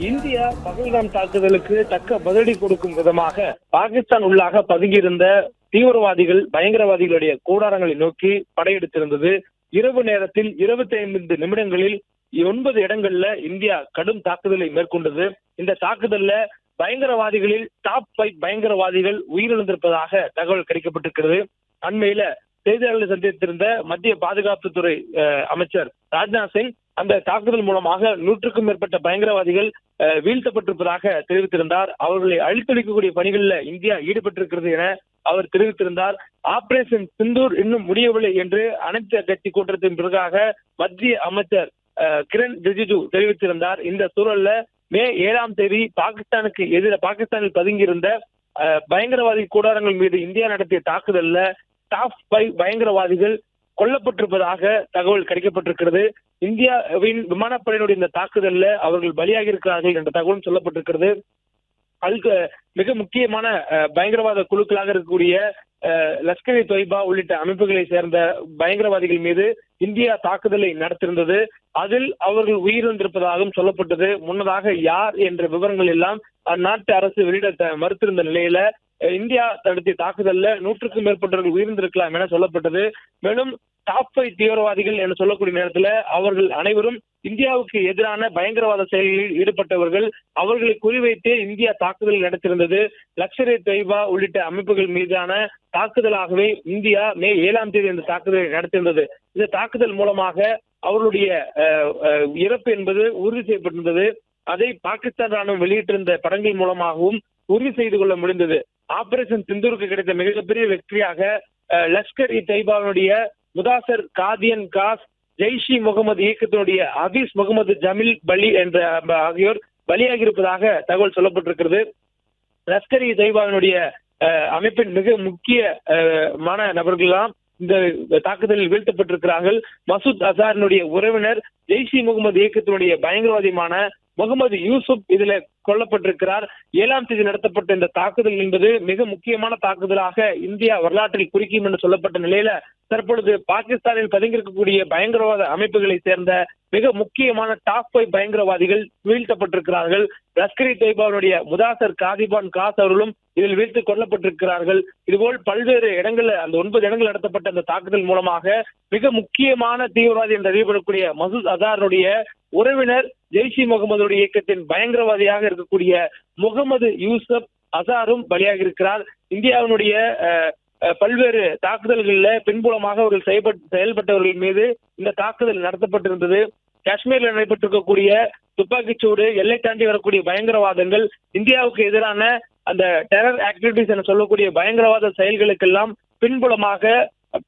India Pahalgam தாக்குதலுக்கு தக்க பதிலடி கொடுக்கும் விதமாக பாகிஸ்தான் உள்ளாக பதுங்கியிருந்த தீவிரவாதிகள் பயங்கரவாதிகளுடைய கூடாரங்களை நோக்கி படையெடுத்திருந்தது. இரவு நேரத்தில் 25 நிமிடங்களில் 9 இடங்கள்ல இந்தியா கடும் தாக்குதலை மேற்கொண்டது. இந்த தாக்குதல்ல பயங்கரவாதிகளில் டாப் 5 பயங்கரவாதிகள் உயிரிழந்திருப்பதாக தகவல் கிடைக்கப்பட்டிருக்கிறது. அண்மையில செய்தியாளர்களை சந்தித்திருந்த மத்திய பாதுகாப்புத்துறை அமைச்சர் ராஜ்நாத் சிங் அந்த தாக்குதல் மூலமாக 100க்கும் மேற்பட்ட பயங்கரவாதிகள் வீழ்த்தப்பட்டிருப்பதாக தெரிவித்திருந்தார். அவர்களை அழித்தொழிக்கக்கூடிய பணிகளில் இந்தியா ஈடுபட்டிருக்கிறது என அவர் தெரிவித்திருந்தார். ஆபரேஷன் சிந்தூர் இன்னும் முடியவில்லை என்று அனைத்து கட்சி கூட்டத்தின் பிறகாக மத்திய அமைச்சர் கிரண் ரிஜிஜு தெரிவித்திருந்தார். இந்த சூழல்ல மே 7ஆம் தேதி பாகிஸ்தானில் பதுங்கியிருந்த பயங்கரவாதி கூடாரங்கள் மீது இந்தியா நடத்திய தாக்குதல்ல டாப் 5 பயங்கரவாதிகள் கொல்லப்பட்டிருப்பதாக தகவல் கிடைக்கப்பட்டிருக்கிறது. இந்தியாவின் விமானப்படையினுடைய இந்த தாக்குதல்ல அவர்கள் பலியாகி இருக்கிறார்கள் என்ற தகவலும் சொல்லப்பட்டிருக்கிறது. அதுக்கு மிக முக்கியமான பயங்கரவாத குழுக்களாக இருக்கக்கூடிய லஷ்கர் தொய்பா உள்ளிட்ட அமைப்புகளை சேர்ந்த பயங்கரவாதிகள் மீது இந்தியா தாக்குதலை நடத்திருந்தது. அதில் அவர்கள் உயிரிழந்திருப்பதாகவும் சொல்லப்பட்டது. முன்னதாக யார் என்ற விவரங்கள் எல்லாம் அந்நாட்டு அரசு வெளியிட மறுத்திருந்த நிலையில இந்தியா நடத்திய தாக்குதல்ல 100க்கும் மேற்பட்டவர்கள் உயிர்ந்திருக்கலாம் என சொல்லப்பட்டது. மேலும் டாப் 5 தீவிரவாதிகள் என சொல்லக்கூடிய நேரத்தில் அவர்கள் அனைவரும் இந்தியாவுக்கு எதிரான பயங்கரவாத செயல்களில் ஈடுபட்டவர்கள். அவர்களை குறிவைத்து இந்தியா தாக்குதல் நடத்தியிருந்தது. லஷ்கர் தொய்பா உள்ளிட்ட அமைப்புகள் மீதான தாக்குதலாகவே இந்தியா மே 7ஆம் தேதி இந்த தாக்குதலை நடத்தியிருந்தது. இந்த தாக்குதல் மூலமாக அவர்களுடைய இறப்பு என்பது உறுதி செய்யப்பட்டிருந்தது. அதை பாகிஸ்தான் ராணுவம் வெளியிட்டிருந்த படங்கள் மூலமாகவும் உறுதி செய்து கொள்ள முடிந்தது. ஆபரேஷன் சிந்தூருக்கு கிடைத்த மிகப்பெரிய வெற்றியாக லஷ்கர் தொய்பாவுடைய முதாசர் காதியன் காஸ், ஜெய்ஷி முகமது இயக்கத்தினுடைய ஹபீஸ் முகமது ஜமீல் பலி என்ற ஆகியோர் பலியாகி இருப்பதாக தகவல் சொல்லப்பட்டிருக்கிறது. லஷ்கர் தொய்பாவினுடைய அமைப்பின் மிக முக்கியமான நபர்களெல்லாம் இந்த தாக்குதலில் வீழ்த்தப்பட்டிருக்கிறார்கள். மசூத் அசாரினுடைய உறவினர் ஜெய்ஷி முகமது இயக்கத்தினுடைய பயங்கரவாதியான முகமது யூசுப் இதுல கொல்லப்பட்டிருக்கிறார். 7ஆம் தேதி நடத்தப்பட்ட இந்த தாக்குதல் என்பது மிக முக்கியமான தாக்குதலாக இந்தியா வரலாற்றில் குறிக்கும் என்று சொல்லப்பட்ட நிலையில தற்பொழுது பாகிஸ்தானில் பதுங்கியிருக்கக்கூடிய பயங்கரவாத அமைப்புகளை சேர்ந்த மிக முக்கியமான டாப் 5 பயங்கரவாதிகள் வீழ்த்தப்பட்டிருக்கிறார்கள். லஷ்கர் தொய்பாவுடைய முதாசர் காதிபான் காஸ் அவர்களும் இதில் வீழ்த்து கொல்லப்பட்டிருக்கிறார்கள். இதுபோல் பல்வேறு இடங்கள்ல அந்த 9 இடங்கள் நடத்தப்பட்ட அந்த தாக்குதல் மூலமாக மிக முக்கியமான தீவிரவாதி என்று அறியப்படக்கூடிய மசூத் அசாருடைய உறவினர் ஜெய்ஷி முகமது இயக்கத்தின் பயங்கரவாதியாக இருக்கக்கூடிய முகமது யூசப் அசாரும் பலியாகி இருக்கிறார். இந்தியாவினுடைய பல்வேறு தாக்குதல்கள்ல பின்புலமாக அவர்கள் செயல்பட்டவர்கள் மீது இந்த தாக்குதல் நடத்தப்பட்டிருந்தது. காஷ்மீரில் நடைபெற்றிருக்கக்கூடிய துப்பாக்கிச்சூடு, எல்லை தாண்டி வரக்கூடிய பயங்கரவாதங்கள், இந்தியாவுக்கு எதிரான அந்த டெரர் ஆக்டிவிட்டிஸ் என சொல்லக்கூடிய பயங்கரவாத செயல்களுக்கெல்லாம் பின்புலமாக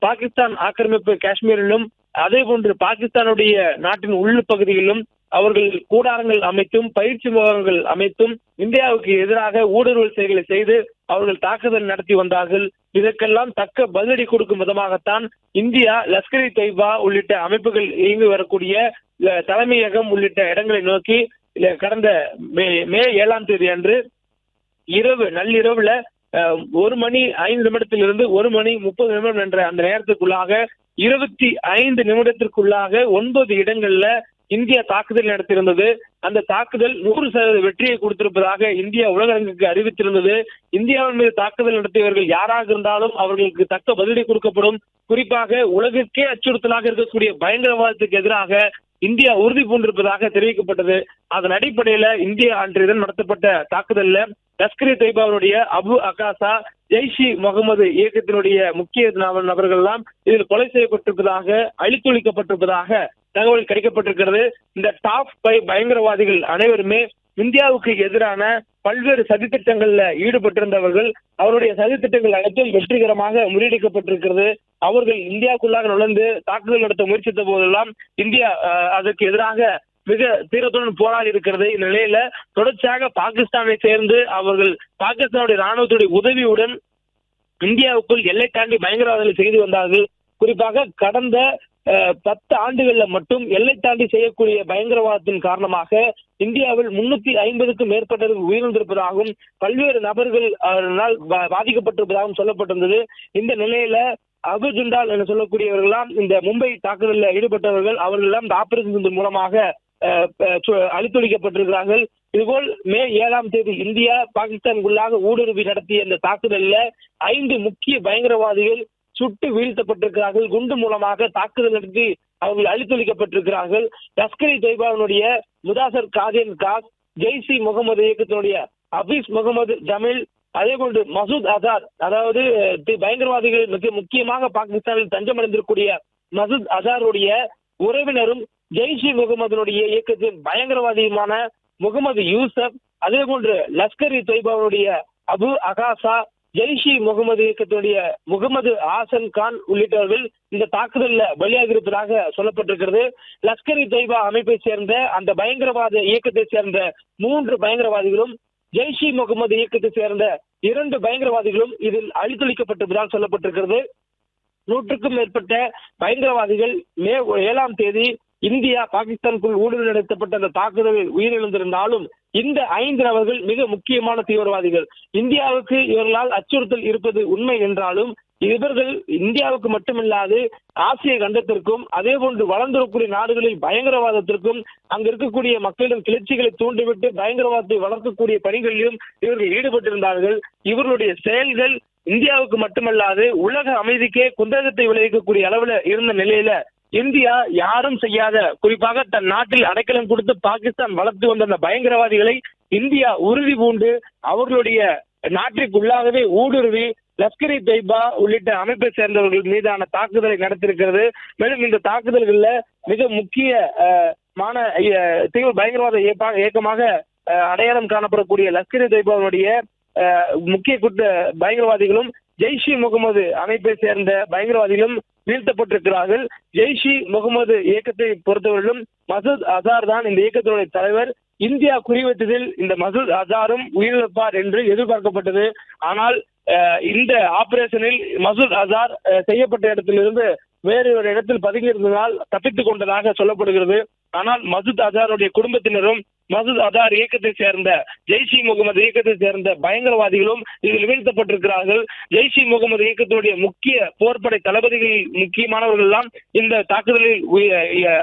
பாகிஸ்தான் ஆக்கிரமிப்பு காஷ்மீரிலும் அதே போன்று பாகிஸ்தானுடைய நாட்டின் உள்பகுதியிலும் அவர்கள் கூடாரங்கள் அமைத்தும் பயிற்சி முகாம்கள் அமைத்தும் இந்தியாவுக்கு எதிராக ஊடுருவல் செயல்களை செய்து அவர்கள் தாக்குதல் நடத்தி வந்தார்கள். இதற்கெல்லாம் தக்க பதிலடி கொடுக்கும் விதமாகத்தான் இந்தியா லஷ்கர் தொய்பா உள்ளிட்ட அமைப்புகள் இயங்கி வரக்கூடிய தலைமையகம் உள்ளிட்ட இடங்களை நோக்கி கடந்த மே 7ஆம் தேதி அன்று நள்ளிரவுல 1:05 இருந்து 1:30 என்ற அந்த நேரத்துக்குள்ளாக 25 நிமிடத்திற்குள்ளாக 9 இடங்கள்ல இந்தியா தாக்குதல் நடத்தியிருந்தது. அந்த தாக்குதல் 100% வெற்றியை கொடுத்திருப்பதாக இந்தியா உலகங்களுக்கு அறிவித்திருந்தது. இந்தியாவின் மீது தாக்குதல் நடத்தியவர்கள் யாராக இருந்தாலும் அவர்களுக்கு தக்க பதிலடி கொடுக்கப்படும். குறிப்பாக உலகிற்கே அச்சுறுத்தலாக இருக்கக்கூடிய பயங்கரவாதத்துக்கு எதிராக இந்தியா உறுதி பூண்டிருப்பதாக தெரிவிக்கப்பட்டது. அதன் அடிப்படையில இந்தியா அன்றைய தினம் நடத்தப்பட்ட தாக்குதல்ல லஷ்கர் தொய்பாவுடைய அபு அகாசா, ஜெய்ஷி முகமது இயக்கத்தினுடைய முக்கிய நபர்கள் எல்லாம் இதில் கொலை செய்யப்பட்டிருப்பதாக, அழித்தொழிக்கப்பட்டிருப்பதாக தகவல் கிடைக்கப்பட்டிருக்கிறது. இந்த டாப் 5 பயங்கரவாதிகள் அனைவருமே இந்தியாவுக்கு எதிரான பல்வேறு சதித்திட்டங்கள்ல ஈடுபட்டிருந்தவர்கள். அவருடைய சதித்திட்டங்கள் அனைத்தும் வெற்றிகரமாக முறியடிக்கப்பட்டிருக்கிறது. அவர்கள் இந்தியாவுக்குள்ளாக நுழைந்து தாக்குதல் நடத்த முயற்சித்த போதெல்லாம் இந்தியா அதற்கு எதிராக மிக தீரத்துடன் போராடி இருக்கிறது. இந்த நிலையில தொடர்ச்சியாக பாகிஸ்தானை சேர்ந்து அவர்கள் பாகிஸ்தானுடைய ராணுவத்துடைய உதவியுடன் இந்தியாவுக்குள் எல்லை தாண்டி பயங்கரவாதங்களை செய்து வந்தார்கள். குறிப்பாக கடந்த 10 ஆண்டுகள்ல மட்டும் எல்லை தாண்டி செய்யக்கூடிய பயங்கரவாதத்தின் காரணமாக இந்தியாவில் 350க்கும் மேற்பட்டவர்கள் உயிரிழந்திருப்பதாகவும் பல்வேறு நபர்கள் அதனால் பாதிக்கப்பட்டிருப்பதாகவும் சொல்லப்பட்டிருந்தது. இந்த நிலையில அபு ஜுண்டால் என சொல்லக்கூடியவர்கள்லாம் இந்த மும்பை தாக்குதலில் ஈடுபட்டவர்கள் அவர்கள் எல்லாம் இந்த ஆபரேஷன் மூலமாக அழித்தொழிக்கப்பட்டிருக்கிறார்கள். இதுபோல் மே 7ஆம் தேதி இந்தியா பாகிஸ்தானுக்குள்ளாக ஊடுருவி நடத்திய இந்த தாக்குதலில் 5 முக்கிய பயங்கரவாதிகள் சுட்டு வீழ்த்தப்பட்டிருக்கிறார்கள். குண்டு மூலமாக தாக்குதல் நடத்தி அவர்கள் அழித்தொழிக்கப்பட்டிருக்கிறார்கள். லஷ்கர் இ தொய்பாவினுடைய முதாசர் காதின் காஸ், ஜெய்ஷ் இ முகமது இயக்கத்தினுடைய ஹபீஸ் முகமது ஜமீல், அதே போன்று மசூத் அசார், அதாவது பயங்கரவாதிகள் மிக முக்கியமாக பாகிஸ்தானில் தஞ்சமடைந்திருக்கூடிய மசூத் அசாருடைய உறவினரும் ஜெய்ஷ் இ முகமதுடைய இயக்கத்தின் பயங்கரவாதியுமான முகமது யூசப், அதே போன்று லஷ்கர் இ தொய்பாவுடைய அபு அகாசா, ஜெய்ஷ் இ முகமது இயக்கத்துடைய முகமது ஆசன் கான் உள்ளிட்டவர்கள் இந்த தாக்குதலில் பலியாக இருப்பதாக சொல்லப்பட்டிருக்கிறது. லஷ்கர் இ தொய்பா அமைப்பை சேர்ந்த அந்த பயங்கரவாத இயக்கத்தை சேர்ந்த 3 பயங்கரவாதிகளும், ஜெய்ஷ் இ முகமது இயக்கத்தை சேர்ந்த 2 பயங்கரவாதிகளும் இதில் அழித்தொழிக்கப்பட்டிருப்பதாக சொல்லப்பட்டிருக்கிறது. 100க்கும் மேற்பட்ட பயங்கரவாதிகள் மே 7ஆம் தேதி இந்தியா பாகிஸ்தானுக்குள் ஊடுருவி நடத்தப்பட்ட அந்த தாக்குதலில் உயிரிழந்திருந்தாலும் இந்த 5 நபர்கள் மிக முக்கியமான தீவிரவாதிகள். இந்தியாவுக்கு இவர்களால் அச்சுறுத்தல் இருப்பது உண்மை என்றாலும் இவர்கள் இந்தியாவுக்கு மட்டுமில்லாது ஆசிய கண்டத்திற்கும் அதே போன்று வளர்ந்திருக்கக்கூடிய நாடுகளில் பயங்கரவாதத்திற்கும் அங்கு இருக்கக்கூடிய மக்களிடம் கிளர்ச்சிகளை தூண்டிவிட்டு பயங்கரவாதத்தை வளர்க்கக்கூடிய பணிகளிலும் இவர்கள் ஈடுபட்டிருந்தார்கள். இவர்களுடைய செயல்கள் இந்தியாவுக்கு மட்டுமல்லாது உலக அமைதிக்கே குந்தகத்தை விளைவிக்கக்கூடிய அளவுல இருந்த நிலையில இந்தியா யாரும் செய்யாத, குறிப்பாக தன் நாட்டில் அடைக்கலம் கொடுத்து பாகிஸ்தான் வளர்த்து வந்த அந்த பயங்கரவாதிகளை இந்தியா உறுதி பூண்டு அவர்களுடைய நாட்டிற்குள்ளாகவே ஊடுருவி லஷ்கர் இ தொய்பா உள்ளிட்ட அமைப்பை சேர்ந்தவர்கள் மீதான தாக்குதலை நடத்திருக்கிறது. மேலும் இந்த தாக்குதல்கள்ல மிக முக்கியமான தீவிர பயங்கரவாத இயக்கமாக அடையாளம் காணப்படக்கூடிய லஷ்கர் இ தொய்பாவுடைய முக்கிய பயங்கரவாதிகளும் ஜெய்ஷ் இ முகமது அமைப்பை சேர்ந்த பயங்கரவாதிகளும் வீழ்த்தப்பட்டிருக்கிறார்கள். ஜெய்ஷ் இ முகமது இயக்கத்தை பொறுத்தவரையிலும் மசூத் அசார் தான் இந்த இயக்கத்தினுடைய தலைவர். இந்தியா குறிவைத்ததில் இந்த மசூத் அசாரும் உயிரிழப்பார் என்று எதிர்பார்க்கப்பட்டது. ஆனால் இந்த ஆபரேஷனில் மசூத் அசார் செய்யப்பட்ட இடத்திலிருந்து வேறு ஒரு இடத்தில் பதுங்கியிருந்ததால் தப்பித்துக் கொண்டதாக சொல்லப்படுகிறது. ஆனால் மசூத் அசாருடைய குடும்பத்தினரும் மசூத் அசார் இயக்கத்தை சேர்ந்த ஜெய்ஷ் இ முகமது இயக்கத்தை சேர்ந்த பயங்கரவாதிகளும் இதில் வீழ்த்தப்பட்டிருக்கிறார்கள். ஜெய்ஷ் இ முகமது இயக்கத்தினுடைய முக்கிய போர்ப்படை தளபதிகள் முக்கியமானவர்கள் எல்லாம் இந்த தாக்குதலில்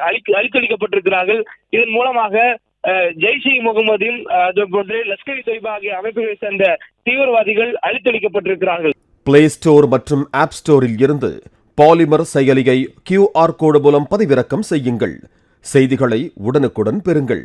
அழித்தொழிக்கப்பட்டிருக்கிறார்கள். இதன் மூலமாக ஜெய்ஷ் இ முகமதின் அது போன்று லஷ்கர் இ தொய்பா ஆகிய அமைப்புகளை சேர்ந்த தீவிரவாதிகள் அழித்தொழிக்கப்பட்டிருக்கிறார்கள். பிளே ஸ்டோர் மற்றும் ஆப் ஸ்டோரில் இருந்து பாலிமர் செயலியை QR கோடு மூலம் பதிவிறக்கம் செய்யுங்கள். செய்திகளை உடனுக்குடன் பெறுங்கள்.